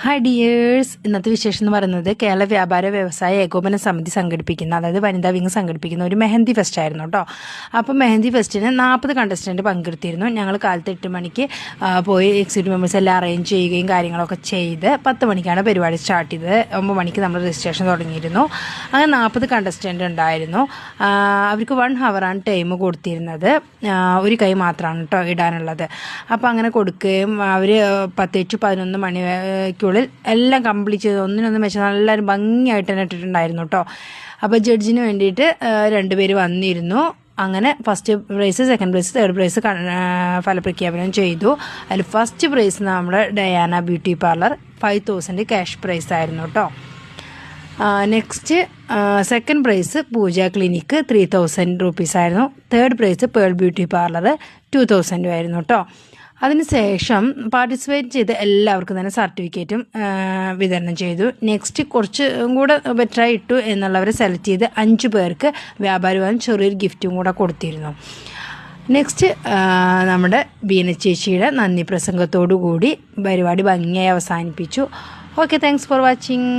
Hi dears, ഇന്നത്തെ വിശേഷം എന്ന് പറയുന്നത് കേരള വ്യാപാര വ്യവസായ ഏകോപന സമിതി സംഘടിപ്പിക്കുന്ന, അതായത് വനിതാ വിങ് സംഘടിപ്പിക്കുന്ന ഒരു മെഹന്തി ഫെസ്റ്റ് ആയിരുന്നു കേട്ടോ. അപ്പോൾ മെഹന്തി ഫെസ്റ്റിന് 40 കണ്ടസ്റ്റൻറ്റ് പങ്കെടുത്തിരുന്നു. ഞങ്ങൾ കാലത്ത് 8 മണിക്ക് പോയി എക്സിക്യൂട്ടീവ് മെമ്പേഴ്സ് എല്ലാം അറേഞ്ച് ചെയ്യുകയും കാര്യങ്ങളൊക്കെ ചെയ്ത് 10 മണിക്കാണ് പരിപാടി സ്റ്റാർട്ട് ചെയ്തത്. 9 മണിക്ക് നമ്മൾ രജിസ്ട്രേഷൻ തുടങ്ങിയിരുന്നു. അങ്ങനെ 40 കണ്ടസ്റ്റൻറ്റ് ഉണ്ടായിരുന്നു. അവർക്ക് 1 ഹവറാണ് ടൈം കൊടുത്തിരുന്നത്. ഒരു കൈ മാത്രമാണ് കേട്ടോ ഇടാനുള്ളത്. അപ്പോൾ അങ്ങനെ കൊടുക്കുകയും അവർ 10 to 11 മണിക്കുള്ളിൽ എല്ലാം കംപ്ലീറ്റ് ചെയ്ത് ഒന്നിനൊന്നും വെച്ചാൽ നല്ല ഭംഗിയായിട്ട് തന്നെ ഇട്ടിട്ടുണ്ടായിരുന്നു കേട്ടോ. അപ്പോൾ ജഡ്ജിന് വേണ്ടിയിട്ട് 2 പേര് വന്നിരുന്നു. അങ്ങനെ first prize, second prize, third prize ഫലപ്രഖ്യാപനം ചെയ്തു. അതിൽ ഫസ്റ്റ് പ്രൈസ് നമ്മുടെ Diana beauty parlour 5000 cash prize ആയിരുന്നു കേട്ടോ. നെക്സ്റ്റ് സെക്കൻഡ് പ്രൈസ് പൂജ ക്ലിനിക്ക് 3000 റുപ്പീസ് ആയിരുന്നു. Third prize pearl beauty parlour 2000 ആയിരുന്നു കേട്ടോ. അതിനുശേഷം പാർട്ടിസിപ്പേറ്റ് ചെയ്ത് എല്ലാവർക്കും തന്നെ സർട്ടിഫിക്കറ്റും വിതരണം ചെയ്തു. നെക്സ്റ്റ് കുറച്ചും കൂടെ ബെറ്ററായി ഇട്ടു എന്നുള്ളവരെ സെലക്ട് ചെയ്ത് 5 പേർക്ക് വ്യാപാരവും ചെറിയൊരു ഗിഫ്റ്റും കൂടെ കൊടുത്തിരുന്നു. നെക്സ്റ്റ് നമ്മുടെ ബീന ചേച്ചിയുടെ നന്ദി പ്രസംഗത്തോടു കൂടി പരിപാടി ഭംഗിയായി അവസാനിപ്പിച്ചു. Okay, thanks for watching.